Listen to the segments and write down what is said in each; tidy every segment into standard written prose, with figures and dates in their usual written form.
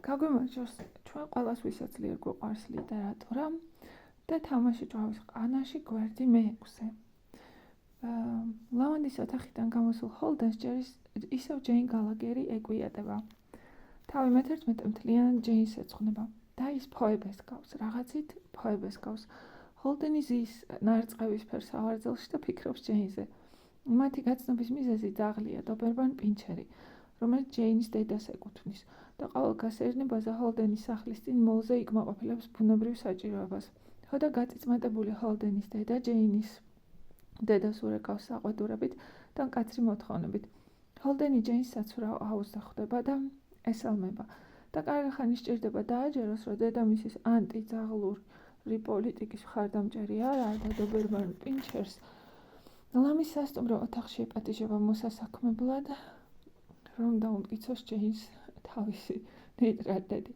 გაგვიმარჯოს, ჩვენ ყველას ვისაც ძლიერ გვიყვარს ლიტერატურა და თამაში ჭვავის ყანაში გვერდი მე-6. ლავანდის ოთახიდან გამოსულ ჰოლდენს ჯერ ისევ ჯეინ გალაგერი ეკვიატება. თავი მე-11 მთლიანად ჯეინს ეძღვნება და ის ფოებეს გავს, რაღაცით ფოებეს გავს. ჰოლდენი ზის ნარწყევისფერ სავარძელში და ფიქრობს ჯეინზე. მათი გაცნობის მიზეზი ძაღლია დობერმან პინჩერი, რომელიც ჯეინის დედას ეკუთვნის და ყოველ გასეირნებაზე ჰოლდენის სახლის წინ მოლზე იკმაყოფილებს ბუნებრივ საჭიროებას. ხოდა გაწიწმატებული ჰოლდენის დედა ჯეინის დედას ურეკავს საყვედურებით და მკაცრი მოთხოვნებით. ჰოლდენი ჯეინს საცურაო აუზზე ხვდება და ესალმება და კარგი ხანი სჭირდება დააჯეროს, რომ დედამისის ანტიძაღლური პოლიტიკის მხარდამჭერი არ არის და დობერმან პინჩერს ლამის სასტუმრო ოთახში ეპატიჟება მოსასაქმებლად, რომ დაუმტკიცოს ჯეინს თავისი ნიტრატები.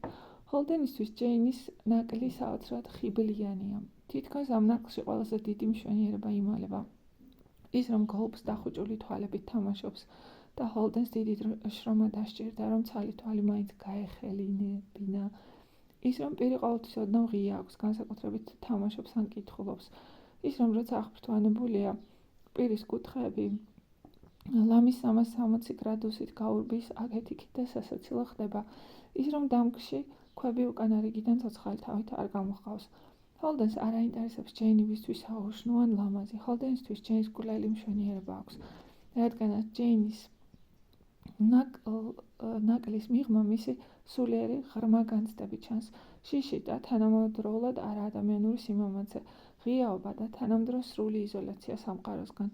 ჰოლდენისთვის ჯეინის ნაკლი საოცრად ხიბლიანია. თითქოს ამ ნაკლში ყველაზე დიდი მშვენიერება იმალება. ის რომ გოლფს დახუჭული თვალებით თამაშობს და ჰოლდენს დიდი შრომა დასჭირდა, რომ ცალი თვალი მაინც გაეხელინა. ის რომ პირი ყოველთვის ოდნავ ღია აქვს, განსაკუთრებით თამაშობს ან კითხულობს. ის რომ როცა აღფრთოვანებულია პირის კუთხეები ლამის 360 გრადუსით გაურბის აქეთ-იქით და სასაცილო ხდება. ის რომ დამკში ქვები უკანა რიგიდან ცოცხალი თავით არ გამოჰყავს. ჰოლდენს არ აინტერესებს ჯეინი ვისთვის აუშნო ან ლამაზი. ჰოლდენისთვის ჯეინს გულელი მშვენიერება აქვს, რადგანაც ჯეინის ნაკლის მიღმა მისი სულიერი ღრმა განცდები ჩანს. შიში და თანამედროვლად არაადამიანური სიმამაცე, ღიაობა და თანამედროვე სრული იზოლაცია სამყაროსგან.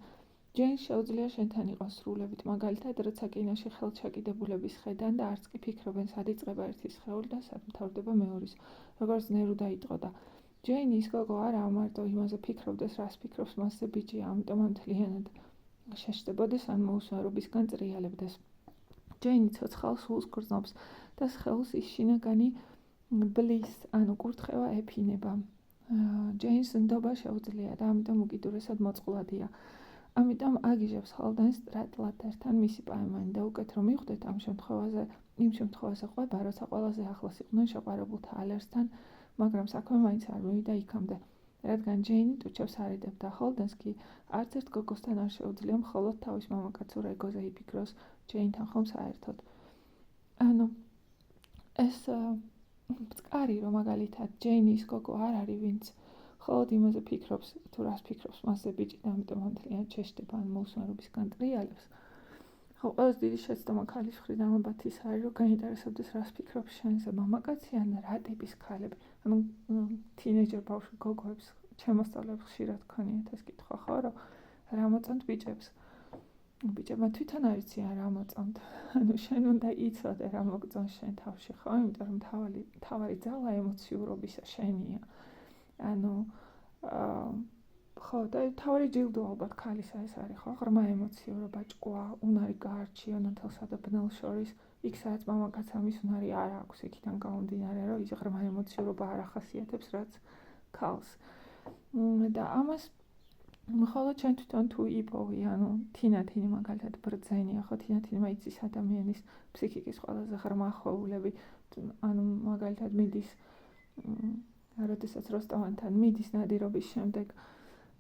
ჯეინს შეუძლია შენთან იყოს სრულებით, მაგალითად, როცა კინოში ხელჩაკიდებულების ხედან და არც კი ფიქრობენ, სად იწყება ერთის სხეული და სად მთავრდება მეორის, როგორც ნერუდა იტყოდა. ჯეინი ის გოგო არაა, მარტო იმაზე ფიქრობდეს, რას ფიქრობს მასზე ბიჭია, ამიტომ მთლიანად შეშდებოდეს ან მოუსვარობისგან წრიალებდეს. ჯეინი ცოცხალ სულს გრძნობს და სხეულს ის შინაგანი ბლის, ანუ კურთხევა ეფინება. ჯეინს ნდობა შეუძლია და ამიტომ უკიდურესად მოწყვლადია. ამიტომ აგიჟებს ჰოლდენს სტრატლატერთან მისი პაემანი და უკეთ რომ მიხვდეთ იმ შემთხვევაზე ყვება, როცა ყველაზე ახლოს იყვნენ შეყვარებულთა ალერსთან, მაგრამ საქმე მაინც არ მივიდა იქამდე, რადგან ჯეინი ტუჩებს არიდებდა. ჰოლდენს კი არც ერთ გოგოსთან არ შეუძლია მხოლოდ თავის მამაკაცურ ეგოზე იფიქროს ჯეინთან ხომ საერთოდ. ანუ ეს მწკარი, რომ მაგალითად ჯეინი ის გოგო არ არის, ვინც მხოლოდ იმაზე ფიქრობს, თუ რას ფიქრობს მასზე ბიჭი და ამიტომ მთლიანად შეშდება ან მოუსვარობისგან ტრიალებს. ხო, ყველაზე დიდი შეცდომა ქალის მხრიდან ალბათ ის არის, რომ გაინტერესებდეს, რას ფიქრობს შენზე მამაკაცი ან რა ტიპის ქალები. ანუ თინეიჯერ ბავშვ გოგოებს, ჩემოსწავლებს ხშირად ქონიათ ეს კითხვა, ხო, რომ რა მოწონთ ბიჭებს. ბიჭებმა თვითონ არ იციან რა მოწონთ. ანუ შენ უნდა იცოდე რა მოგწონს შენ თავში, ხო, იმიტომ რომ თავარი ძალა ემოციურობისა შენია. ანუ ხო, და თავარი ჯილდო ალბათ ქალისა ეს არის, ხო, ღრმა ემოციურობა, ჭკუა, უნარი გაარჩიონ მთელსა და ბნელს შორის, იქ სადაც მამაკაცს ამის უნარი არ აქვს, იქიდან გამომდინარე, რომ ის ღრმა ემოციურობა არ ახასიათებს, რაც ქალს. და ამას მხოლოდ ჩვენ თვითონ თუ იპოვი, ანუ თინათინი მაგალითად ბრძენია, ხო, თინათინმა იცის ადამიანის ფსიქიკის ყველაზე ღრმა ხვეულები, ანუ მაგალითად მიდის როდესაც როსტოვანთან მიდის ნადირობის შემდეგ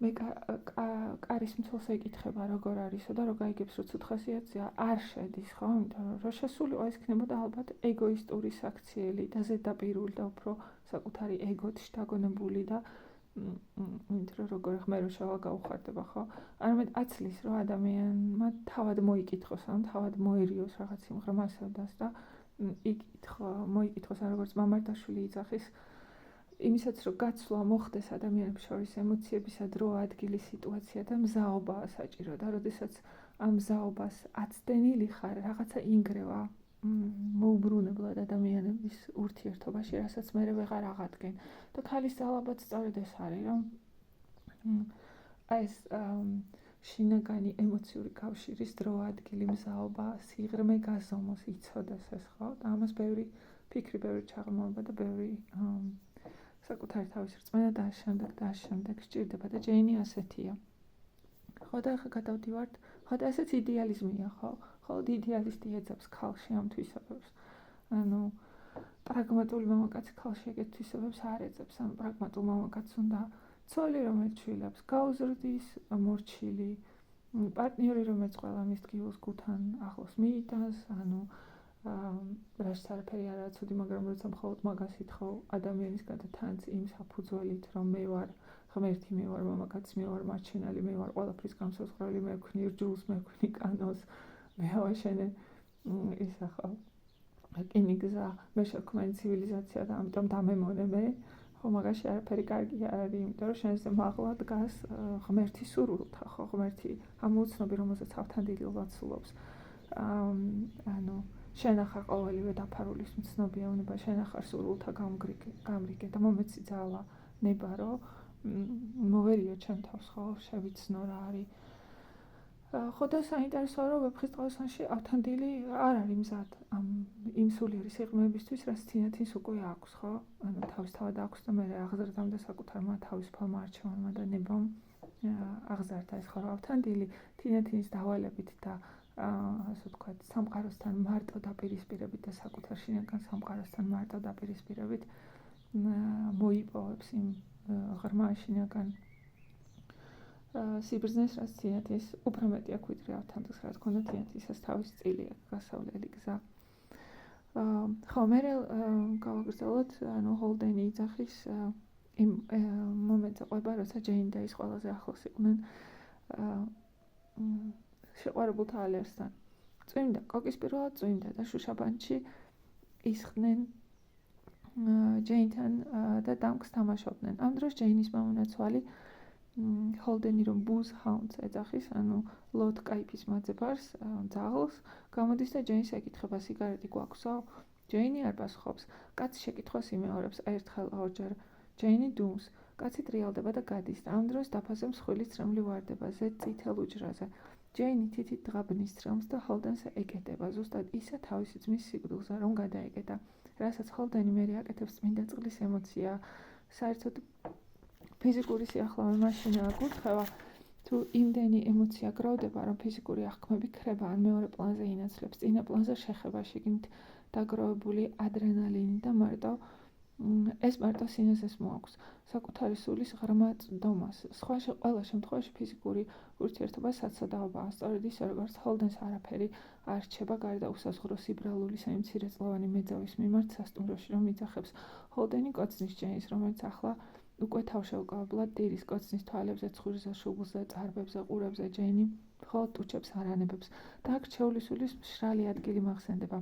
მე კარის მცველს ეკითხება როგორ არისო და რო გაიგებს რომ ცუთხასიათზეა არ შედის, ხო, იმიტომ რომ შესულიყო ეს იქნებოდა ალბათ ეგოისტური საქციელი და ზედაპირული და უფრო საკუთარი ეგოთ შთაგონებული და იმიტომ როგორ ხმე რო შევა გაუხარდება, ხო, არამედ აცლის რომ ადამიანმა თავად მოიკითხოს, ან თავად მოერიოს რაღაც იმ ღრმა სევდას და მოიკითხოს ან როგორც მამარდაშვილი იძახის იმისაც რომ გაცვლა მოხდეს ადამიანებს შორის ემოციებისა დრო, ადგილი, სიტუაცია და მზაობაა საჭირო და როდესაც ამ მზაობას აცდენილი ხარ, რაღაცა ინგრევა მოუბრუნებლად ადამიანების ურთიერთობაში, რასაც მე ვეღარ აღადგენ. და ქალის ძალაბად სწორედ ეს არის, რომ ეს შინაგანი ემოციური კავშირის დრო, ადგილი, მზაობა, სიღრმე გაზომოს იცოდეს ეს, ხო? და ამას ბევრი ფიქრი, ბევრი ჩაღრმავება და ბევრი საკუთარი თავის რწმენა და შემდეგ სჭირდება და ჯეინი ასეთია. ხო და ახლა გადავდივართ, ხო და ესეც იდეალიზმია, ხო? ხოლო იდეალისტი ეძებს ქალში ამ თვისებებს. ანუ პრაგმატული მამაკაცი ქალში ეგეთ თვისებებს არ ეძებს, ანუ პრაგმატულ მამაკაცს უნდა ცოლი, რომელიც შვილებს გაუზრდის, მორჩილი, პარტნიორი, რომელიც ყველა მის ტკივილს გულთან ახლოს მიიტანს, ანუ რაც არაფერი არაა ცუდი, მაგრამ როცა მხოლოდ მაგას ითხოვ ადამიანისგან და თანც იმ საფუძველით, რომ მე ვარ ღმერთი, მე ვარ მამაკაცი, მე ვარ მარჩენალი, მე ვარ ყველაფრის განსაზღვრელი, მე ვქნი რჯულს, მე ვქნი კანონს, მე ავაშენე ისა ხო რკინიგზა, მე შევქმნი ცივილიზაცია და ამიტომ დამემონე მე, ხო მაგაში არაფერი კარგი არ არის, იმიტომ რომ შენზე მაღლა დგას ღმერთის სურვილთა, ხო ღმერთი ამ უცნობი, რომელზეც ავთანდილი ლოცულობს. ანუ შენ ახარ ყოველივე დაფარულის მცნობია უნება, შენ ახარ სურვილთა გამრიგე და მომეცი ძალა ნება, რომ მოვერიო ჩემ თავს, ხო შევიცნო რა არის. ხო და საინტერესოა, რომ ვეფხისტყაოსანში ავთანდილი არ არის მზად იმ სულიერი სიღრმეებისთვის, რაც თინათინს უკვე აქვს, ხო? ანუ თავისთავად აქვს და მე აღზრდამდე საკუთარმა თავისუფალმა არჩევანმა და ნებამ აღზარდა ეს, ხო, ავთანდილი თინათინის დავალებით და ასე ვთქვათ, სამყაროსთან მარტო დაპირისპირებით და საკუთარ შინაგან სამყაროსთან მარტო დაპირისპირებით მოიპოვებს იმ ღრმა შინაგან სიბრძნეს, რაც თინათინს უფრო მეტი აქვს ვიდრე ავთანდილს, რა თქმა უნდა, თინათინსაც თავის წილი აქვს გასავლელი გზა. ხო, მე გავაგრძელოთ, ანუ ჰოლდენი იძახის იმ მომენტზე ყვება, როცა ჯეინი და ის ყველაზე ახლოს იყვნენ შეყვარებულთა ალერსთან. წვიმდა, კოკის პირველად წვიმდა და შუშაბანში ისხდნენ ჯეინთან და დამკს თამაშობდნენ. ამ დროს ჯეინის მამონაცვალი ჰოლდენი რომ ბუზ ჰაუნდს ეძახის, ანუ ლოდ კაიფის მაძებარს, ძაღლს, გამოდის და ჯეინს ეკითხება, სიგარეტი გვაქვსო? ჯეინი არ პასუხობს. კაცი შეკითხვას იმეორებს, ერთხელ ორჯერ. ჯეინი დუმს. კაცი ტრიალდება და გადის და ამ დროს დაფაზე მსხვილი ცრემლი ვარდება ზედ წითელ უჯრაზე. ჯეინი თითით დღაბნის ცრემლს და ჰოლდენს ეკეტება, ზუსტად ისე თავისი ძმის სიკვდილზე, რომ გადაეკეტა. რასაც ჰოლდენი მერე აკეთებს წმინდა წყლის ემოცია. საერთოდ ფიზიკური სიახლოვე მაშინაა გულთხევა, თუ იმდენი ემოცია გროვდება, რომ ფიზიკური აღქმები ქრება ან მეორე პლანზე ინაცვლებს, წინა პლანზე შეხება შიგნით დაგროვებული ადრენალინი და ეს მარტო სინაზეს მოაქვს, საკუთარი სულის ღრმა წვდომას. ყველა შემთხვევაში ფიზიკური ურთიერთობა საცოდაობაა, სწორედ ისე, როგორც ჰოლდენს არაფერი არ რჩება გარდა უსაზღვრო სიბრალულის იმ მცირეწლოვანი მეძავის მიმართ სასტუმროში, რომ იძახებს. ჰოლდენი კოცნის ჯეინს, რომელიც ახლა უკვე თავშეუკლებლად დირის, კოცნის თვალებზე, ცხვირზე, შუბლზე, წარბებზე, ყურებზე, ჯეინი მხოლოდ ტუჩებს არ ანებებს და აქ რჩეული სულის მშრალი ადგილი მახსენდება.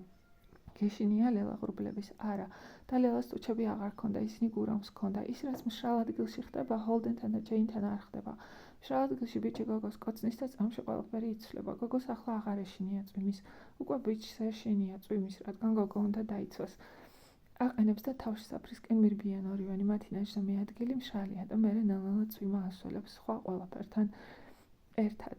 გეშინია ლელა ღრუბლების არა და ლელას ტუჩები აღარ ქონდა, ისინი გურამს ქონდა. ის რაც მშრალ ადგილში ხდება, ჰოლდენთან და ჯეინთან არ ხდება. მშრალ ადგილში ბიჭი გოგოს კოცნის და წამში ყველაფერი იცვლება. გოგოს ახლა აღარ ეშინია წვიმის, უკვე ბიჭს ეშინია წვიმის, რადგან გოგო უნდა დაიცვას. აყენებს და თავში საფრისკენ მირბიან ორივენი, მათი ნაჯდომი ადგილი მშრალია და მერე ნელ-ნელა წვიმა ასველებს სხვა ყველაფერთან ერთად.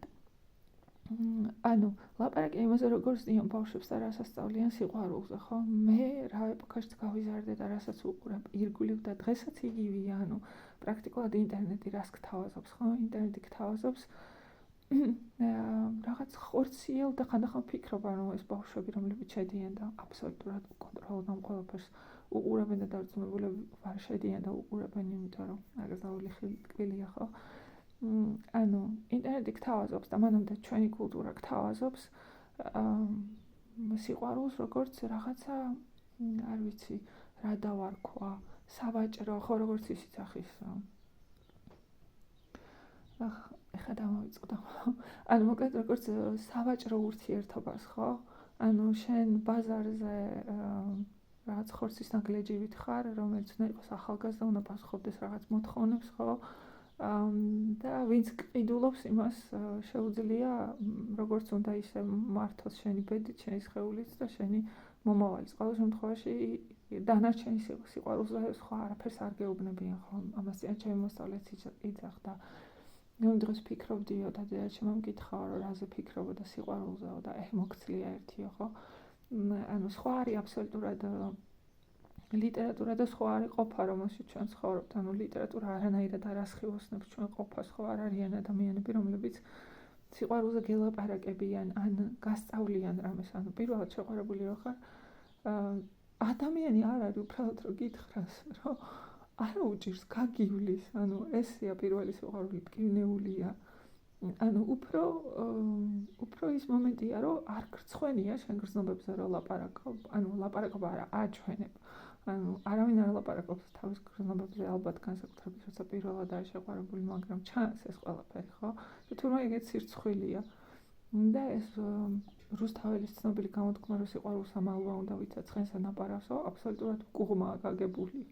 ანუ ლაპარაკი იმაზე, როგორ ზდიან ბავშვებს და რასაც სწავლიან სიყვარულზე, ხო? მე რა ეპოქაშიც გავიზარდე და რასაც უყურებ ირგვლივ და დღესაც იგივეა, ანუ პრაქტიკულად ინტერნეტი რას გთავაზობს, ხო? ინტერნეტი გთავაზობს რაღაც ხორციელ და ხანდახან ფიქრობ, რომ ეს ბავშვები, რომლებიც შედიან და აბსოლუტურად უკონტროლოდ ამ ყველაფერს უყურებენ და დარწმუნებულები ვარ შედიან და უყურებენ, იმიტომ რომ აგზაული ხილტკბილია, ხო? ანუ ინტერნეტი გთავაზობს და მანამდე ჩვენი კულტურა გთავაზობს სიყვარულს როგორც რაღაცა, არ ვიცი, რა დავარქვა, სავაჭრო, ხო, როგორც ის იძახის. ეხლა დამოვიწყდა. ანუ მოკლედ როგორც სავაჭრო ურთიერთობას, ხო? ანუ შენ ბაზარზე რაღაც ხორცის ნაგლეჯივით ხარ, რომელიც უნდა იყოს ახალგაზრდა, უნდა პასუხობდეს რაღაც მოთხოვნებს, ხო? და ვინც ყიდულობს იმას შეუძლია როგორც უნდა ისე მართოს შენი ბედით, შენი სხეულით და შენი მომავალიც. ყოველ შემთხვევაში დანარჩენი სიყვარულზე სხვა არაფერს არ გეუბნებიან, ხო? ამას ჩემი მოსწავლეც იძახდა. ნუ დღეს ფიქრობდიო და დედაჩემამ მკითხაო, რომ რაზე ფიქრობოდა სიყვარულზეო და მოგცლია ერთიო, ხო? ანუ სხვა არის აბსოლუტურად ლიტერატურა და სხვა არის ყოფა, რომელშიც ჩვენ ცხოვრობთ. ანუ ლიტერატურა არანაირად არ ასხივოსნებს ჩვენ ყოფას, ხო? არ არიან ადამიანები, რომლებიც სიყვარულზე გელაპარაკებიან ან გასწავლიან რამეს. ანუ პირველად შეყვარებული რო ხარ, ადამიანი არ არის უბრალოდ რომ გითხრას რომ არა უჭირს გაგივლის ესია პირველი სიყვარული მტკივნეულია უფრო ის მომენტია რომ არ გრცხვენია შენ გრძნობებზე რომ ლაპარაკობ ლაპარაკობა არა აჩვენებ არავინ არ ლაპარაკობს თავის გრძნობებზე ალბათ განსაკუთრებით როცა პირველად არის შეყვარებული მაგრამ ჩანს ეს ყველაფერი ხო თურმე ეგეც სირცხვილია და ეს რუსთაველის ცნობილი გამოთქმა რომ სიყვარულს ამალვა უნდა ვიცაცხენსა ნაპარასო აბსოლუტურად კუღმაა გაგებული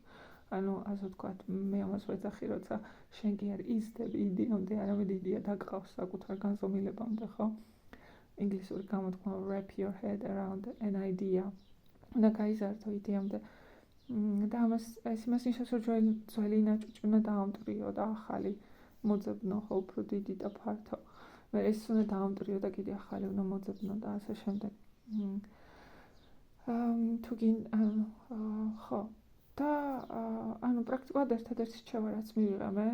ასე ვთქვათ მე ამას ვეძახი როცა შენ კი არ იზდები იდეამდე არამედ იდეა დაგყავს საკუთარ განზომილებამდე ხო ინგლისური გამოთქმა wrap your head around an idea უნდა გაიზარდო იდეამდე და ამას ეს იმას ნიშნავს რომ ძველი ნაჭუჭი უნდა დაამტვრიო და ახალი მოძებნო ხო უფრო დიდი და ფართო მე ეს უნდა დაამტვრიო და კიდე ახალი უნდა მოძებნო და ასე შემდეგ თუ გინ ხო და პრაქტიკულად ერთადერთი რჩევა რაც მივიღე მე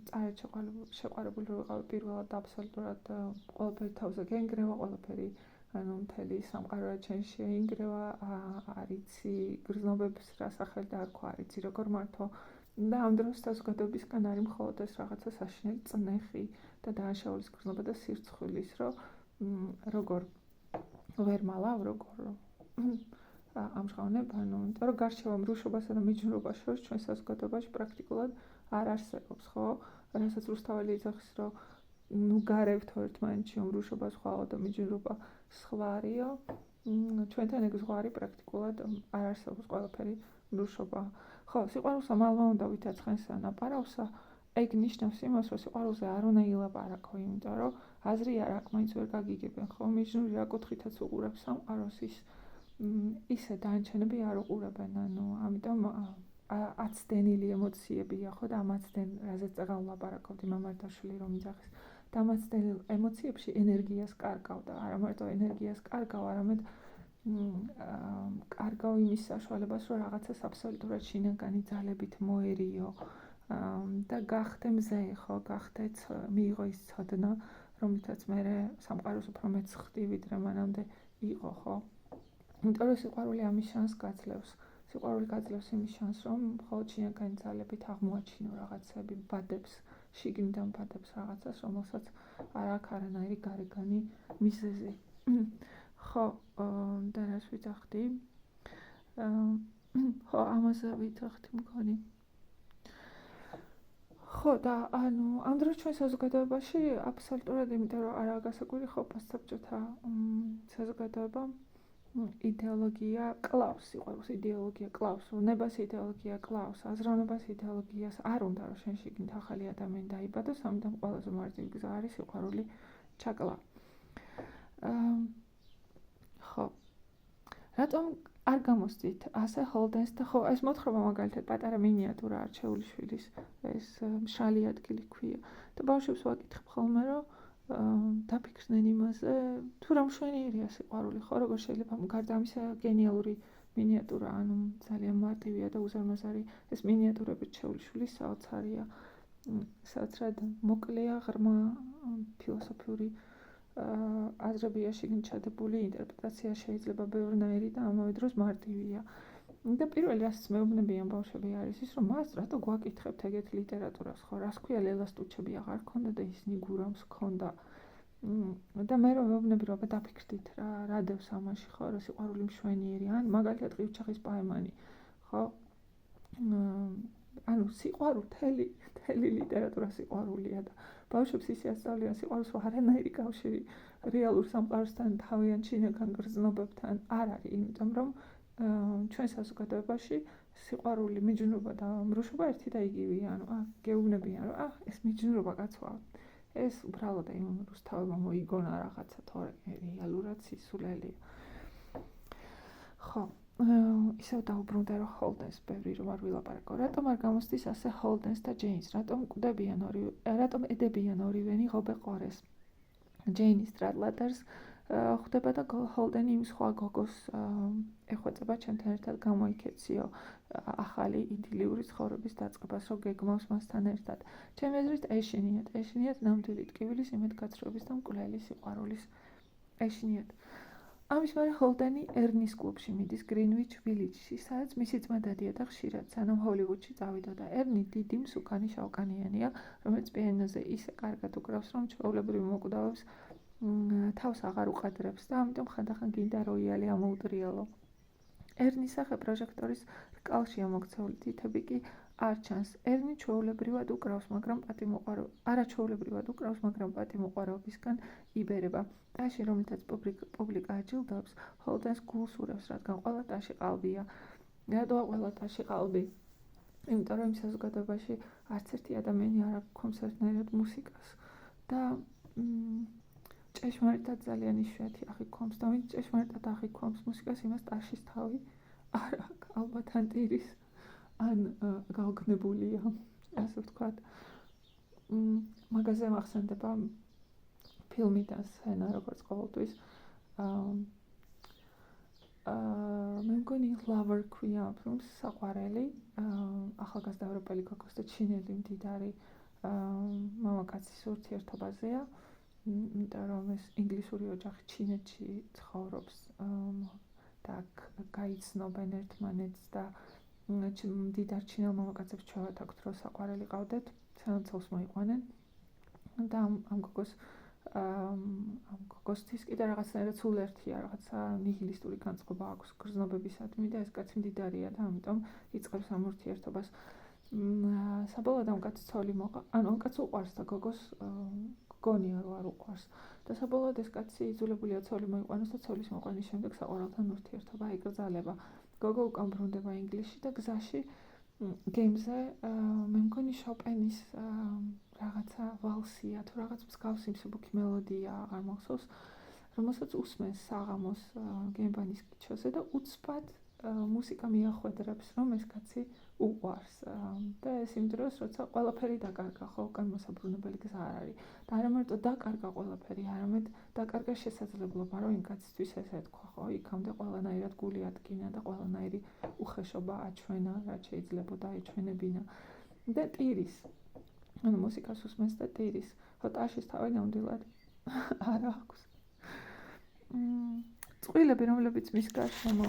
წარეთ შეყვარებული რო ვიყავი პირველად და აბსოლუტურად ყველაფერი თავზე გენგრევა ყველაფერი მთელი სამყარო ჩენში ინგრევა არიცი გრძნობებს რა სახელი დაარქვა არიცი როგორ მართო და ამ დროს საზოგადოებისგან არის მხოლოდ ეს რაღაცა საშინელი წნეხი და დააშაულის გრძნობა და სირცხვილის რომ როგორ ვერ მალავ როგორ ამჟღავნებ იმიტომ რომ გარშევა მრუშობასა და მიჯნურობას შორის ჩვენ საზოგადოებაში პრაქტიკულად არ არსებობს ხო რასაც რუსთაველი იძახის რომ გარევთო ერთმანეთში მრუშობა სხვაო და მიჯნურობა სხვარიო ჩვენთან ეგ ზღვარი პრაქტიკულად არ არსებობს ყველაფერი მრუშობა ხო სიყვარულს ამალვა უნდა ვითაცხენსა ნაპარავსა ეგ ნიშნავს იმას რომ სიყვარულზე არ უნდა ილაპარაკო იმიტომ რომ აზრი არ აქვს მაინც ვერ გაგიგებენ ხო მიჯნური რა კუთხითაც უყურებს სამყაროს ისე დაანჩენები არ უყურებენ ამიტომ აცდენილი ემოციებია ხო და ამ აცდენ რაზეც წეგან ვლაპარაკობდი მამარდაშვილი რომ იძახის და ამ აცდენილ ემოციებში ენერგიას კარგავ და არა მარტო ენერგიას კარგავ არამედ კარგავ იმის საშუალებას რომ რაღაცას აბსოლუტურად შინაგანი ძალებით მოერიო და გახდე მზე ხო გახდე მიიღო ის ცოდნა რომლითაც მე სამყაროს უფრო მეც ხდი ვიდრე მანამდე იყო ხო იმიტომ რომ სიყვარული ამის შანსს გაძლევს სიყვარული გაძლევს იმის შანსს რომ მხოლოდ შინაგანი ძალებით აღმოაჩინო რაღაცები ბადებს შიგნიდან ბადებს რაღაცას რომელსაც არ აქვს არანაირი გარეგანი მიზეზი ხო და რას ვიძახდი ხო ამაზე ვიძახდი მგონი ხო და ამ დროს ჩვენ საზოგადოებაში აბსოლუტურად იმიტომ რომ არაა გასაკვირი ხო პასტაბჭოთა საზოგადოება იდეოლოგია კლავს სიყვარულს იდეოლოგია კლავს უნებას იდეოლოგია კლავს აზროვნებას იდეოლოგიას არ უნდა რომ შენ შიგნით ახალი ადამიანი დაიბადოს ამიტომ ყველაზე მარტივი გზა არის სიყვარული ჩაკლა ხო რატომ არ გამოსდით ასე ჰოლდენს და ხო ეს მოთხრობა მაგალითად პატარა მინიატურა არჩეული შვილის ეს მშრალი ადგილი ქვია და ბავშვებს ვაკითხებ ხოლმე რომ დაფიქრდნენ იმაზე თუ რა მშვენიერია სიყვარული ხო როგორ შეიძლება გარდა ამისა გენიალური მინიატურა ძალიან მარტივია და უზარმაზარი ეს მინიატურები რჩეული შვილის საოცარია საოცრად მოკლეა ღრმა ფილოსოფიური აზრებია შიგნით ჩადებული ინტერპრეტაცია შეიძლება ბევრნაირი და ამავე დროს მარტივია და პირველი რასაც მეუბნებიან ბავშვები არის ის რომ მას რატო გვაკითხებთ ეგეთ ლიტერატურას ხო რას ქვია ლელას ტუჩები აღარ ქონდა და ისინი გურამს ქონდა და მე რომ მეუბნები რომ დაფიქრდით რა დევს ამაში ხო რომ სიყვარული მშვენიერი ან მაგალითად ყივჩახის პაემანი ხო სიყვარული თელი ლიტერატურა სიყვარულია და ბავშვებს ისე ასწავლიან სიყვარულს რომ არანაირი კავშირი რეალურ სამყაროსთან თავიანთ შინაგან გრძნობებთან არ არის იმიტომ რომ ჩვენ საზოგადოებაში სიყვარული მიჯნურობა და მრუშობა ერთი და იგივეა გეუბნებიან რომ ეს მიჯნურობა კაცოა ეს უბრალოდ იმ რუსთავებმა მოიგონა რაღაცა თორე რეალურად სისულელია ხო ისევ დაუბრუნდა რომ ჰოლდენს ბევრი რომ არ ვილაპარაკო რატომ არ გამოსდის ასე ჰოლდენს და ჯეინს რატომ ედებიან ორივენი ღობე ყორეს ჯეინი სტრატლატერს ხვდება და ჰოლდენი იმ სხვა გოგოს ეხვეწება ჩემთან ერთად გამოიქეციო ახალი იდილიური ცხოვრების დაწყებას რომ გეგმავს მასთან ერთად ჩემი აზრით ეშინიათ ნამდვილი ტკივილის იმედგაცრუების და მკვლელი სიყვარულის ეშინიათ ამის მერე ჰოლდენი ერნის კლუბში მიდის გრინვიჩ ვილიჯში, სადაც მისი ძმა დადიოდა ხშირად, სანამ ჰოლივუდში წავიდოდა. ერნი დიდი, მსუქანი შავკანიანია, რომელიც პიანოზე ისე კარგად უკრავს, რომ ჩვეულებრივ მოკვდავებს თავს აღარ უყადრებს და ამიტომ ხანდახან გინდა როიალი ამოუტრიალო. ერნის სახე პროჟექტორის რკალშია მოქცეული, თითები კი არ ჩანს. ერნი ჩვეულებრივად უკრავს, მაგრამ პატიმოყვარეობისგან იბერება. ტაში, რომელთაც პუბლიკა აჯილდოებს, ჰოლდენს გულს ურევს, რადგან ყველა ტაში ყალბია. რატოა ყველა ტაში ყალბი? იმიტომ რომ იმ საზოგადოებაში არც ერთი ადამიანი არ აქვს ერთნაირად მუსიკას და ჭეშმარიტად ძალიან იშვიათი აღიქვამს და ვინც ჭეშმარიტად აღიქვამს მუსიკას, იმას ტაშის თავი არ აქვს, ალბათ ან ტირის ან გაოგნებულია, ასე ვთქვათ. მაგაზე მახსენდება ფილმი და სცენა, როგორც ყოველთვის. მე მგონი Lover ქვია ფილმს, საყვარელი, ახალგაზრდა ევროპელი გოგოს და ჩინელი მდიდარი მამაკაცის ურთიერთობაზეა. იმიტომ რომ ეს ინგლისური ოჯახი ჩინეთში ცხოვრობს და გაიცნობენ ერთმანეთს და მდიდარ ჩინელ მამაკაცებს ჩვევათ აქვთ, რომ საყვარელი ყავდეთ, სანაცვლოდ მოიყვანენ და ამ გოგოსთვის კიდე რაღაცნაირად სულ ერთია, რაღაცა ნიჰილისტური განწყობა აქვს გრძნობებისადმი და ეს კაცი მდიდარია და ამიტომ იწყებს ამ ურთიერთობას. საბოლოოდ ამ კაცს ცოლი მოყვა, ანუ ამ კაცს უყვარს და გოგოს გონია რომ არ უყვარს და საბოლოოდ ეს კაცი იძულებულია ცოლი მოიყვანოს და ცოლის მოყვანის შემდეგ საყვარელთან ურთიერთობა იკრძალება. გოგო უკან ბრუნდება ინგლისში და გზაში გემზე მე მგონი შოპენის რაღაცა ვალსია თუ რაღაც მსგავსი მსუბუქი მელოდია აღარ მახსოვს, რომელსაც usmens საღამოს გემბანის კიჩოზე და უცბად მუსიკა მიახვედრებს, რომ ეს კაცი უყვარს და ეს იმ დროს, როცა ყველაფერი დაკარგა, ხო, უკან მოსაბრუნებელი გზა არ არის და არა მარტო დაკარგა ყველაფერი, არამედ დაკარგა შესაძლებლობა, რომ იმ კაცისთვის ეს ეთქვა, ხო, იქამდე ყველანაირად გული ატკინა და ყველანაირი უხეშობა აჩვენა, რაც შეიძლებოდა აჩვენებინა და ტირის, ანუ მუსიკას უსმენს და ტირის, ხო, ტაშის თავი ნამდვილად არ აქვს. წყვილები, რომლებიც მის გარშემო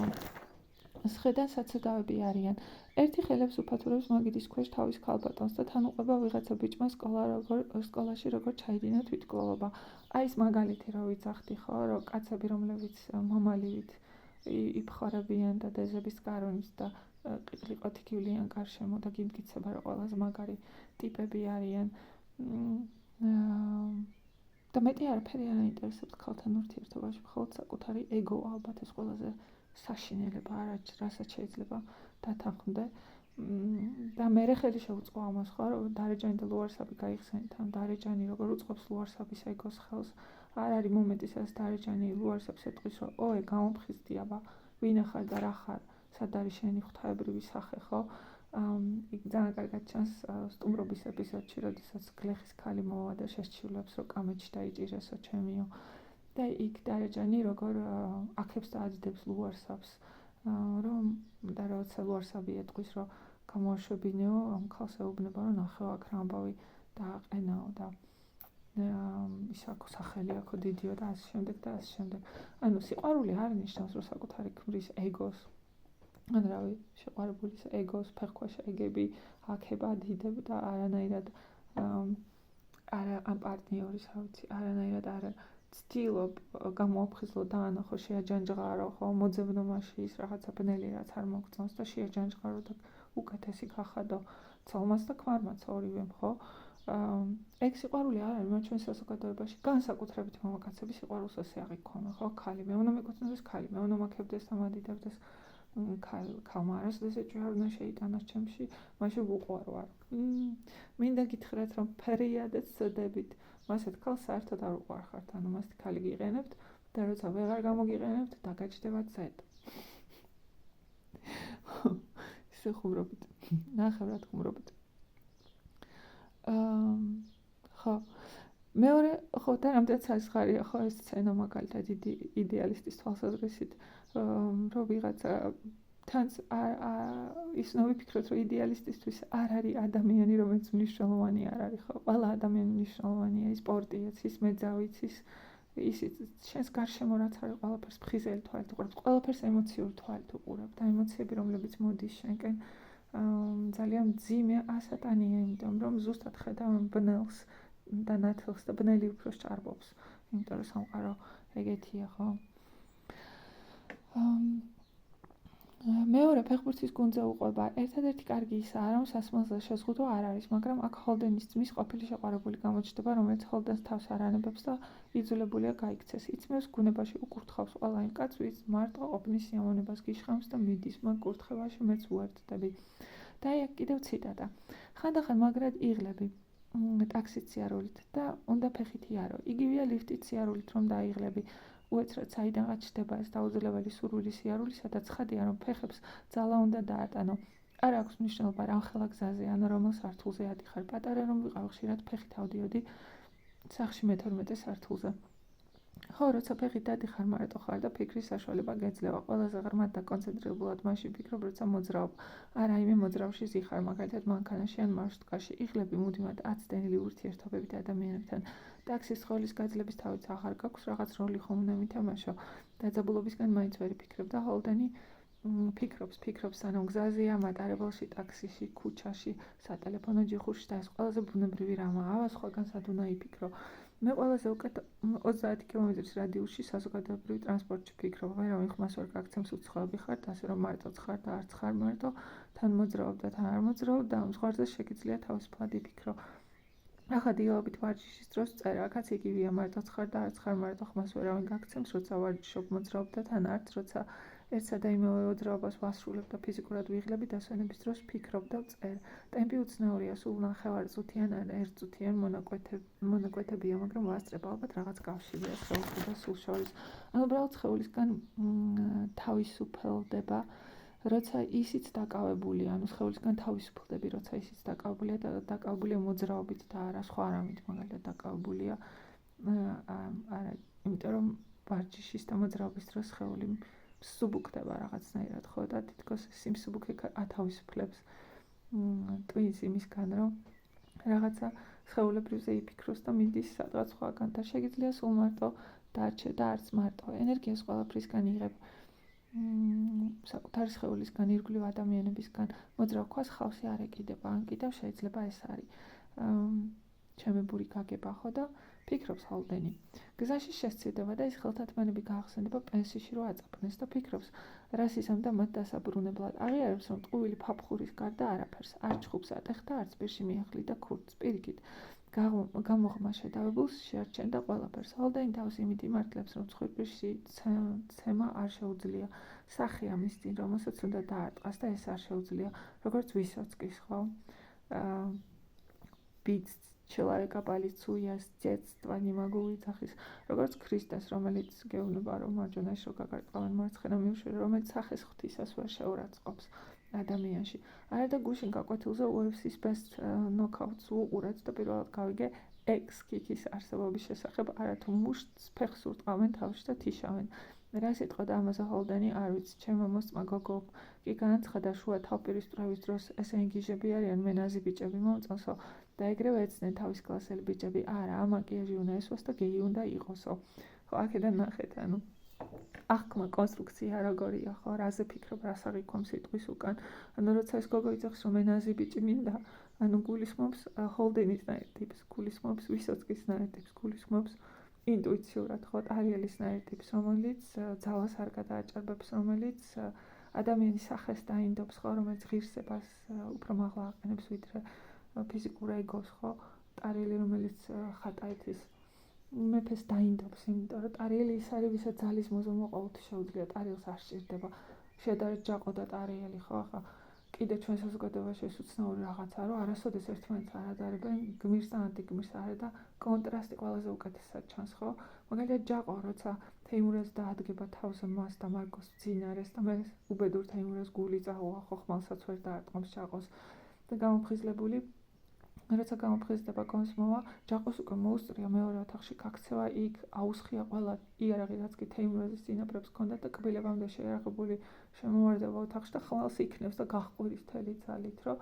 სხედან საცოდავები არიან. ერთი ხელებს უფათურებს მაგიდის ქვეშ თავის ქალბატონს და თან უყვება ვიღაცა ბიჭმა სკოლაში როგორ ჩაიდინა თვითმკვლელობა. აი ეს მაგალითი რო ვიძახდი, ხო, რომ კაცები, რომლებიც მომალივით იფხარებიან და დეზების კარონის და ყიყლიყოთ იგივლიან გარშემო და გიმტკიცება, რომ ყველაზე მაგარი ტიპები არიან. და მეტი არაფერი არ აინტერესებს ქალთან ურთიერთობაში, მხოლოდ საკუთარი ეგო ალბათ ეს ყველაზე საშინელება, რასაც შეიძლება დათანხმდე. და მერე ხელი შეუწყო ამას, ხო, რომ დარეჯანი და ლუარსაბი გაიხსენეთ, ან დარეჯანი როგორ უწყობს ლუარსაბის ეგოს ხელს. არ არის მომენტი, სადაც დარეჯანი ლუარსაბს ეტყვის, რომ ოე, გამომფხიზდიაბა, ვინ ახარ და რა ხარ, სად არის შენი ღვთაებრივი სახე, ხო? იქ ძალიან კარგად ჩანს სტუმრობის ეპიზოდში, როდესაც გლეხის ქალი მოვა და შესჩივლებს, რომ კამეჩი დაიჭირესო ჩემიო. და იქ დარეჯანი როგორ აქებს და აძდებს ლუარსაბს, რომ და როცა ლუარსაბი ეტყვის, რომ გამოაშვებინეო, ამ ქალს ეუბნება, რომ ნახევ აქ რა ამბავი დააყენაო და ის აქ სახელი აქ დიდიო და ასე შემდეგ და ასე შემდეგ. ანუ სიყვარული არ ნიშნავს, რომ საკუთარი ქმრის ეგოს, ან რავი, შეყვარებულის ეგოს ფეხქვეშ ეგები, აქება, დიდებ და არანაირად არა ამ პარტნიორის, რა ვიცი, არანაირად არა ცდილობ გამოაფხიზლო დაანახო, შეაჯანჯღარო, ხო, მოძებნობაში ის რაღაცა ბნელი რაც არ მოგწონს და შეაჯანჯღარო და უკეთესი გახადო ცოლმაც და ქმარმაც ორივემ, ხო? ეგ სიყვარული არ არის, მაგრამ ჩვენ საზოგადოებაში განსაკუთრებით მამაკაცების სიყვარულს ასე აღიქვამენ, ხო? ქალი მე უნდა მეკუთვნოდეს ქალი, მე უნდა მაქებდეს და მადიდებდეს ქალმა არასოდეს ეჭვი არ უნდა შეიტანოს ჩემში, მაშინ ვუყვარ ვარ. მინდა გითხრათ, რომ ფერია და წოდებით მასეთ ქალს საერთოდ არ უყვარხართ, ანუ მას ქალი გიყენებთ და როცა ვეღარ გამოგიყენებთ, დაგაჯდება წედ. ისე ხუმრობით, ნახევრად ხუმრობით. ხო, მეორე, ხო, და რამდენიც საზღარია, ხო, ეს სცენა მაგალითად იდეალისტის თვალსაზრისით, რომ ვიღაცა თანც ისნო ვიფიქროთ, რომ იდეალისტისთვის არ არის ადამიანი, რომელიც მნიშვნელოვანი არ არის, ხო? ყველა ადამიანი მნიშვნელოვანია, ის სპორტიაც, ის მეძავიც, ის ისიც შენს გარშემო რაც არის ყველაფერს ფხიზელი თვალით უყურებ, ყველაფერს ემოციური თვალით უყურებ და ემოციები რომლებიც მოდის შენკენ ძალიან მძიმე ასატანია, იმიტომ რომ ზუსტად ხედავ ბნელს და ნათელს და ბნელი უფრო სჭარბობს, იმიტომ რომ სამყარო ეგეთია, ხო? მეორე ფეხბურთის გუნდზე უყვება ერთადერთი კარგი ისაა, რომ სასმელზე შეზღუდვა არ არის, მაგრამ აქ ჰოლდენის ძმის ყოფილი შეყვარებული გამოჩნდება, რომელიც ჰოლდენს თავს არ ანებებს და იძულებულია გაიქცეს. იწმევს ბუნებაში უკურთხავს ყველა იმ კაცს, ვინც მარტო ყოფნის სიამოვნებას გიშხამს და მიდის მაგ კურთხევაში მეც უერთდები. და აი აქ კიდევ ციტატა. ხანდახან მაგრად იღლები ტაქსით სიარულით და უნდა ფეხით იარო. იგივეა ლიფტით სიარულით რომ დაიღლები. უეცრად საიდანღაც ჩდება ეს დაუძლეველი სურვილი სიარული, სადაც ცხადია, რომ ფეხებს ძალა უნდა დაატანო. არ აქვს მნიშვნელობა რა ხელა გზაზე ან რომელ სართულზე ადიხარ. პატარა რომ ვიყავ, ხშირად ფეხით ავდიოდი სახლში მე-12 სართულზე. ხო, როცა ფეხით დადიხარ, მარტო ხარ და ფიქრის საშუალება გეძლევა. ყველაზე ღრმად და კონცენტრირებულად მაშინ ფიქრობ, როცა მოძრაობ. არ რაიმე მოძრავში ზიხარ, მაგალითად მანქანაში ან მარშრუტკაში. იღლები მუდმივად აცდენილი ურთიერთობებით ადამიანებთან. ტაქსის სხეულის გაძლების თავიც აღარ გაქვს, რაღაც როლი ხომ უნდა მითამაშო. დაძაბულობისგან მაინც ვერ ფიქრებ და ჰოლდენი ფიქრობს, სანამ გზაზეა, მატარებელში, ტაქსიში, ქუჩაში, სატელეფონო ჯიხურში და ეს ყველაზე ბუნებრივი რამაა. აბა სხვაგან სად უნდა იფიქრო. მე ყველაზე უკეთ 30 კილომეტრის რადიუსში საზოგადოებრივი ტრანსპორტში ფიქრობ, ვერავინ ხმას ვერ გაგცემს უცხოები ხართ, ასე რომ მარტოც ხარ და არც ხარ მარტო, თან მოძრაობ და თან არ მოძრაობ და ამ ზღვარზე შეგიძლია თავისუფლად იფიქრო. ახლა დილობით ვარჯიშის დროს წერა, აქაც იგივეა, მარტოც ხარ და არც ხარ მარტო, ხმას ვერავინ გაგცემს, როცა ვარჯიშობ, მოძრაობ და თან არც, როცა ერთსა და იმავე მოძრაობას ვასრულებ და ფიზიკურად ვიღლები, დასვენების დროს ფიქრობ და წერ. ტემპი უცნაურია, სულ ნახევარწუთიან ან ერთწუთიან მონაკვეთებია, მაგრამ ვასწრებ, ალბათ რაღაც კავშირია სხეულსა და სულ შორის. ანუ უბრალოდ სხეულისგან თავისუფლდება, როცა ისიც დაკავებულია, ანუ სხეულისგან თავისუფლდები, როცა ისიც დაკავებულია მოძრაობით და არა სხვა რამით, მაგალითად დაკავებულია არა, იმიტომ რომ ვარჯიშის და მოძრაობის დროს სხეული მსუბუქდება რაღაცნაირად, ხო, და თითქოს სიმსუბუქე ათავისუფლებს ტვინს იმისგან, რომ რაღაცა სხეულებრივზე იფიქროს და მიდის სადღაც სხვაგან და შეგიძლია სულ მარტო დარჩე და არც მარტო. ენერგიას ყველაფრისგან იღებ. საკუთარი სხეულისგან, ირგვლივ ადამიანებისგან. მოძრავ ქვას ხავსი არ ეკიდება, ან კიდევ შეიძლება ეს არის ჩემი ბური გაგება, ხო, და ფიქრობს ჰოლდენი. გზაში შესცირდება და ის ხელთათმანები გაახსენდება პენსიში რო აწაფნეს და ფიქრობს, რას იზამ და მათ დასაბრუნებლად. აღიარებს, რომ ტყუილი ფაფხურის გარდა არაფერს, არ ჩხუბს ატეხდა, არც პირში მიახლი და ქურდს. პირიქით, გამოღმა შედავებულს შეარჩენდა ყველაფერს. ჰოლდენი თავს იმით იმართლებს, რომ ცხვირპირში ცემა არ შეუძლია. სახეა მის წინ, რომელსაც უნდა დაარტყას და ეს არ შეუძლია, როგორც ვისოცკის, ხო? ბიძ человека полицуяс детства не могу ვიძახის, როგორც ქრისტეს, რომელიც გეუბნება, რომ მარჯვენაში რო გაგარტყავენ, მარცხენა მიუშვირე, რომელიც სახეს ღვთისას ვერ შეურაცხყოფს ადამიანში. არა და გუშინ გაკვეთილზე UFC-ს best knockouts უყურეთ და პირველად გავიგე X-kick-ის არსებობის შესახებ, არათუ მუშტს ფეხს ურტყავენ თავში და თიშავენ. რა სიტყვა და ამაზე ჰოლდენი არ ვიცი, ჩემო მოსწმა გოგო კი განაცხადა შუა თავპირის მტვრევის დროს ესენი გიჟები არიან, მე ნაზი ბიჭები მომწონსო და ეგრევე ეცნენ თავის კლასელი ბიჭები, არა, მაკიაჟი უნდა ესვას და გეი უნდა იყოსო. ხო, აქედან ნახეთ, ანუ აღქმა კონსტრუქცია როგორია, ხო, რაზე ფიქრობ, რას აღიქვამ სიტყვის უკან. ანუ როცა ეს გოგო იცახს, რომ მე ნაზი ბიჭი მინდა, ანუ გულისხმობს ჰოლდენისნაირ ტიპს, გულისხმობს ვისოცკისნაირ ტიპს, გულისხმობს ინტუიციურად, ხო, ტარიელისნაირ ტიპს, რომელიც ძალას არ გადააჭარბებს, რომელიც ადამიანის სახეს დაინდობს, ხო, რომელიც ღირსებას უფრო მაღლა აყენებს, ვიდრე ფიზიკურ ეგოს, ხო, ტარიელი, რომელიც ხატაეთის მეფეს დაინდობს, იმიტომ რომ ტარიელი ის არის, ვისაც ძალის მოზომა ყოველთვის შეუძლია, ტარიელს არ სჭირდება შედარებით ჯაყო და ტარიელი, ხო, ახლა კიდე ჩვენ საზოგადოებაში ეს უცნაური რაღაცა, რომ არასოდეს ერთმანეთს არ ადარებენ გმირს და ანტიგმირს, არა და კონტრასტი ყველაზე უკეთესად ჩანს, ხო? მაგალითად ჯაყო, როცა თეიმურაზ დაადგება თავზე მას და მარკოს მძინარეს და მე უბედურ თეიმურაზ გული წაუა, ხო, ხმალსაც ვერ დაარტყმს ჯაყოს და გამოფხიზლებული როცა გამოფხიზლდება კონსმოვა, ჯაყოს უკვე მოუსწრია მეორე ოთახში გაქცევა, იქ აუსხია ყველა იარაღი, რაც კი თეიმურაზის წინაპრებს ჰქონდა და კბილებამდე შეიარაღებული შემოვარდება ოთახში და ხმალს იქნევს და გაჰყვირის მთელი ძალით, რომ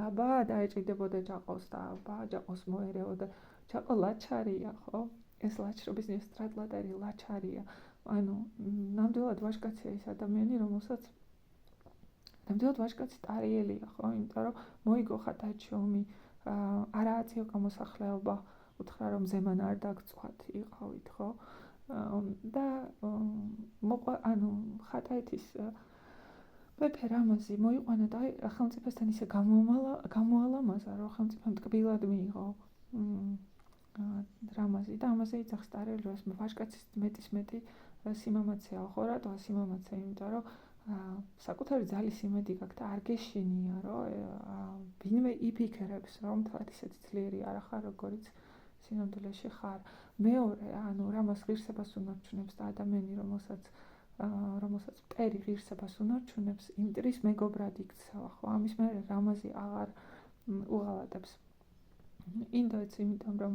აბა დაეჭიდებოდა ჯაყოს და აბა ჯაყოს მოერეოდა. ჯაყო ლაჩარია, ხო? ეს ლაჩრობის სტრატლატერი ლაჩარია. ანუ ნამდვილად ვაჟკაცია ის ადამიანი, რომელსაც ნამდვილად ვაჟკაცი ტარიელია, ხო? იმიტომ რომ მოიგო ხათაჩიომი, არააცია გამოსახლეობა, უთხრა რომ ზემან არ დაგწვათ, იყავით, ხო? და ანუ ხათაეთის მეფე რამაზი მოიყვანა და ხელმწიფესთან ისე გამოალამაზა, რომ ხელმწიფემ ტკბილად მიიღო რამაზი და ამაზე იძახს ტარიელი, რომ ეს ვაჟკაცის მეტის მეტი სიმამაცეა, ხო? რატო სიმამაცე? იმიტომ რომ საკუთარი ძალის იმედი გაქვს და არ გეშინია, რომ ვინმე იფიქრებს, რომ თვათ ისეთი ძლიერი არ ხარ, როგორიც სინამდვილეში ხარ. მეორე, ანუ რამას ღირსებას უნარჩუნებს და ადამიანი, რომელსაც მტერი ღირსებას უნარჩუნებს, იმ მტრის მეგობრად იქცევა, ხო? ამის მერე რამაზი აღარ უღალატებს. ინდოეთს, იმიტომ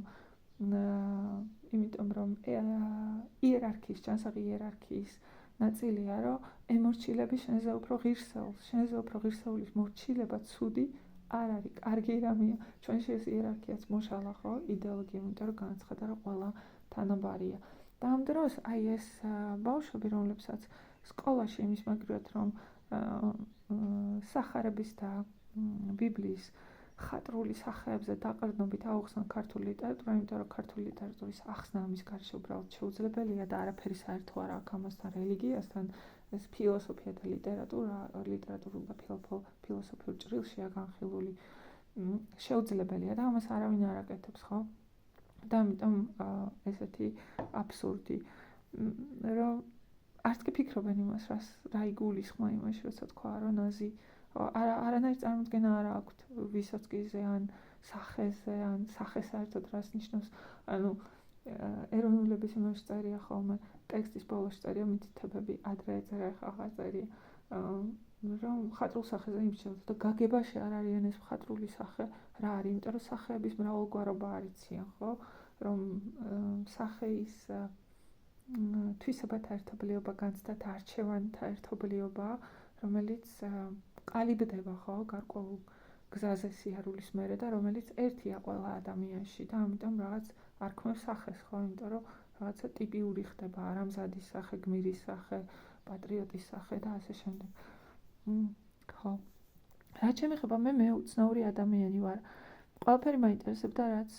რომ იერარქიის, ჯანსაღი იერარქიის ნაწილია, რომ ემორჩილები შენზე უფრო ღირსეულს, შენზე უფრო ღირსეულის მორჩილება ცუდი არ არის, კარგი რამეა. ჩვენში ეს იერარქიაც მოშალა, ხო? იდეოლოგია, იმიტომ რომ განაცხადა, რომ ყველა თანაბარია. და ამ დროს აი ეს ბავშვები, რომლებსაც სკოლაში იმის მაგრივად, რომ სახარების და ბიბლიის ხატრული სახეებზე დაყრდნობით აუხსნან ქართული ლიტერატურა, იმიტომ რომ ქართული ლიტერატურის ახსნა ამის გარშე უბრალოდ შეუძლებელია და არაფერი საერთო არ აქვს ამასთან, რელიგიასთან. ეს ფილოსოფია და ლიტერატურულ და ფილოსოფიურ ჭრილშია განხილული, შეუძლებელია და ამას არავინ არ აკეთებს, ხო? და ამიტომ ესეთი აბსურდი, რომ არც კი ფიქრობენ იმას, რა იგულისხმა იმაში, როცა თქვა, რომ ნაზი არანაირი წარმოდგენა არ აქვთ ვისოცკიზე ან სახეზე ან სახე საერთოდ რას ნიშნავს. ანუ ეროვნულების იმაში წერია ხოლმე, ტექსტის ბოლოში წერია მითითებები, ადრე ეწერა, ახლა აღარ წერია, რომ მხატვრულ სახეზე იმსჯელოთ და გაგებაში არ არიან ეს მხატვრული სახე რა არის, იმიტომ რომ სახეების მრავალგვარობა არ იციან, ხო? რომ სახეის თვისებათა ერთობლიობა განცდათა არჩევანთა ერთობლიობა, რომელიც ყალიბდება, ხო, გარკვეულ გზაზე სიარულის მერე და რომელიც ერთია ყველა ადამიანში და ამიტომ რაღაც არ ქმნავს სახეს, ხო, იმიტომ რომ რაღაცა ტიპიური ხდება, არამზადის სახე, გმირის სახე, პატრიოტის სახე და ასე შემდეგ. ხო. რაც შემეხება, მე უცნაური ადამიანი ვარ. ყველაფერი მაინტერესებდა, რაც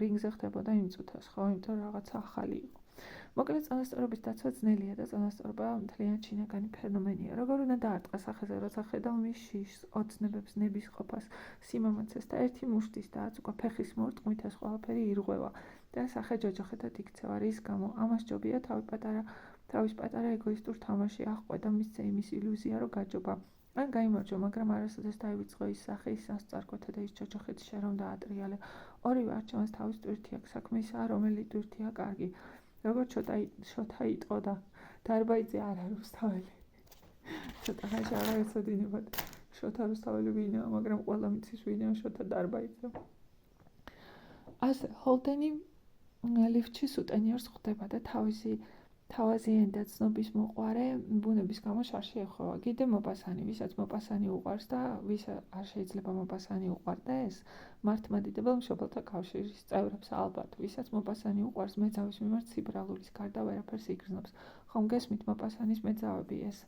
რინგზე ხდებოდა იმ წუთას, ხო, იმიტომ რომ რაღაცა ახალი იყო. მოკლედ, წონასწორობის დაცვა ძნელია და წონასწორობა მთლიან შინაგანი ფენომენია. როგორ უნდა დაარტყა სახეზე, როცა ხედავ მის შიშს, ოცნებებს, ნებისყოფას, სიმამაცეს და ერთი მუშტის და აწუყა ფეხის მორწმუნით ეს ყველაფერი ირღვევა და სახე ჯოჯოხეთად იქცევა. რის გამო? ამას ჯობია თავის პატარა ეგოისტურ თამაში აღყვე და მისცე იმის ილუზია, რომ გაჯობა. ან გაიმარჯვა, მაგრამ არასოდეს დაივიწყო ის სახე, ის სასწარკვეთა და ის ჯოჯოხეთი შენ რომ დაატრიალე. ორივე არჩევანს თავის ტვირთი აქვს, საქმე ისაა, რომელი ტვირთია კარგი. როგორც შოთა იტყო და დარბაიძე არ არის რუსთაველი. ცოტა ხანში აღარ ეცოდინებათ შოთა რუსთაველი ვინაა, მაგრამ ყველა მიცის ვინაა შოთა დარბაიძე. ასე ჰოლდენი ლიფტში სუტენიორს ხვდება და თავაზიანი და ცნობის მოყვარე ბუნების გამო შარში ეხოვა. კიდე მოპასანი, ვისაც მოპასანი უყვარს და ვის არ შეიძლება მოპასანი უყვარდეს, მართლმადიდებელ მშობელთა კავშირის წევრებს ალბათ, ვისაც მოპასანი უყვარს, მეძავის მიმართ სიბრალულის გარდა ვერაფერს იგრძნობს. ხომ გესმით მოპასანის მეძავები, ეს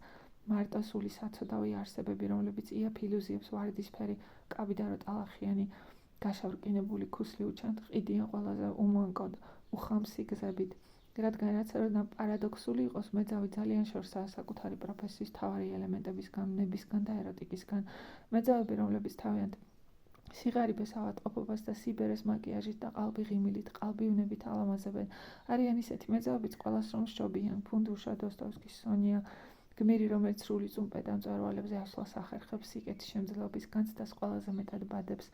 მარტოსული საცოდავი არსებები, რომლებიც იაფ ილუზიებს ვარდისფერი კაბი და როტალახიანი გაშავრკინებული ქუსლი უჩანთ, ყიდიან ყველაზე უმანკოდ უხამსი გზებით. რადგან რაც რომ პარადოქსული იყოს, მეძავი ძალიან შორსაა საკუთარი პროფესიის მთავარი ელემენტებისგან, ნებისგან და ეროტიკისგან. მეძავები, რომლებიც თავიანთ სიღარიბეს ავადმყოფობას და სიბერეს მაკიაჟით და ყალბი ღიმილით, ყალბივნებით ალამაზებენ. არიან ისეთი მეძავებიც ყველას რომ სჯობიან, ფუნდუშა, დოსტოევსკის სონია, გმირი, რომელიც სრული წუმპედა მწვერვალებზე ასვლას ახერხებს, სიკეთის შემძლეობის განცდას ყველაზე მეტად ბადებს.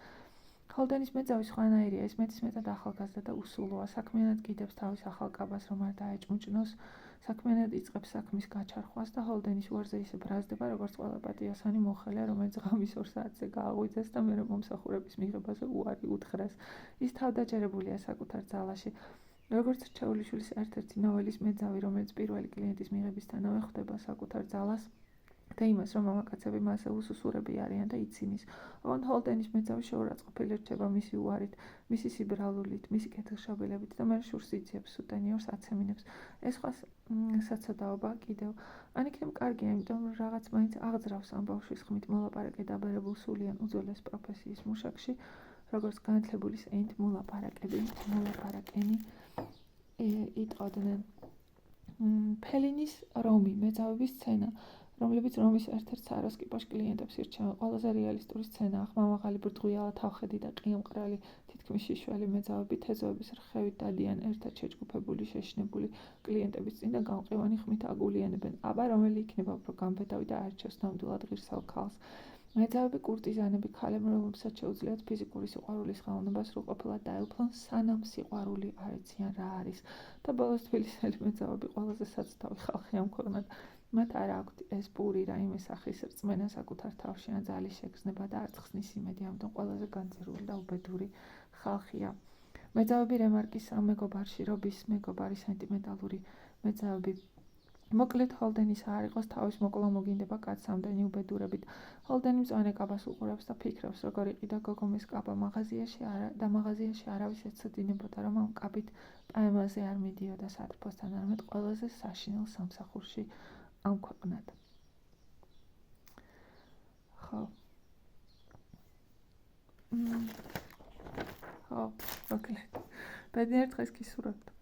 ჰოლდენის მეძავი სხვანაირია, ის მეტისმეტად ახალგაზრდა და უსულოა, საქმიანად კიდებს თავის ახალ კაბას, რომ არ დაეჭმუჭნოს, საქმიანად იწყებს საქმის გაჩარხვას და ჰოლდენის უარზე ისე ბრაზდება, როგორც ყველა პატიოსანი მოხელე, რომელიც ღამის 2 საათზე გააღვიძეს და მერე მომსახურების მიღებაზე უარი უთხრეს. ის თავდაჯერებულია საკუთარ ძალაში. როგორც რჩეულიშვილის ერთ-ერთი ნოველის მეძავი, რომელიც პირველი კლიენტის მიღებისთანავე ხვდება საკუთარ ძალას, და იმას, რომ მამაკაცები მასზე უსუსურები არიან და იცინის. ოღონდ ჰოლდენის მეძავი შეურაცხყოფილი რჩება მისი უარით, მისი სიბრალულით, მისი კეთილშობილებით და მერე შურს იძიებს, სუტენიორს აცემინებს. ეს სხვა საცოდაობაა კიდევ. ან იქნებ კარგია, იმიტომ რომ რაღაც მაინც აღძრავს ამ ბავშვის ხმით მოლაპარაკე დაბერებულ სულიან უძველეს პროფესიის მუშაკში, როგორც განათლებული სეინტ მოლაპარაკენი იტყოდნენ. ფელინის რომი მეძავების სცენა, რომლებიც რომის ერთ-ერთ საროსკიპოშ კლიენტებს ირჩევენ. ყველაზე რეალისტური სცენაა, ხმამაღალი ბრდღიალა თავხედი და ყიამყრალი თითქმის შიშველი მეძავები თეზოების რხევით დადიან ერთად შეჯგუფებული შეშინებული კლიენტების წინ და გამყივანი ხმით აგულიანებენ. აბა რომელი იქნება უფრო გამბედავი და არჩევს ნამდვილად ღირსეულ ქალს. მეძავები კურტიზანები, ქალები, რომლებსაც შეუძლიათ ფიზიკური სიყვარულის ხელოვნება სრულყოფილად დაეუფლონ, სანამ სიყვარული არ იციან რა არის. და ბოლოს თბილისელი მეძავები ყველაზე საცდავი ხალხი ამ ქვეყნად. მათ არ აქვთ ეს პური რაიმე სახის რწმენა საკუთარ თავში ან ძალის შეგრძნება და არც ხსნის იმედი, ამიტომ ყველაზე განძირული და უბედური ხალხია. მეძავები რემარკის ამ მეგობარში, რობის მეგობარი სენტიმენტალური მეძავები. მოკლედ ჰოლდენის არ იყოს თავის მოკლა მოგინდება კაცს ამდენი უბედურებით. ჰოლდენი მწვანე კაბას უყურებს და ფიქრობს, როგორ იყიდა გოგომის კაბა მაღაზიაში არავის ეცოდინებოდა, რომ ამ კაბით პაემაზე არ მიდიოდა სატრფოსთან, არამედ ყველაზე საშინელ სამსახურში ამ ქვეყნად. ხო, მოკლედ. ბედნიერ დღეს გისურვებთ.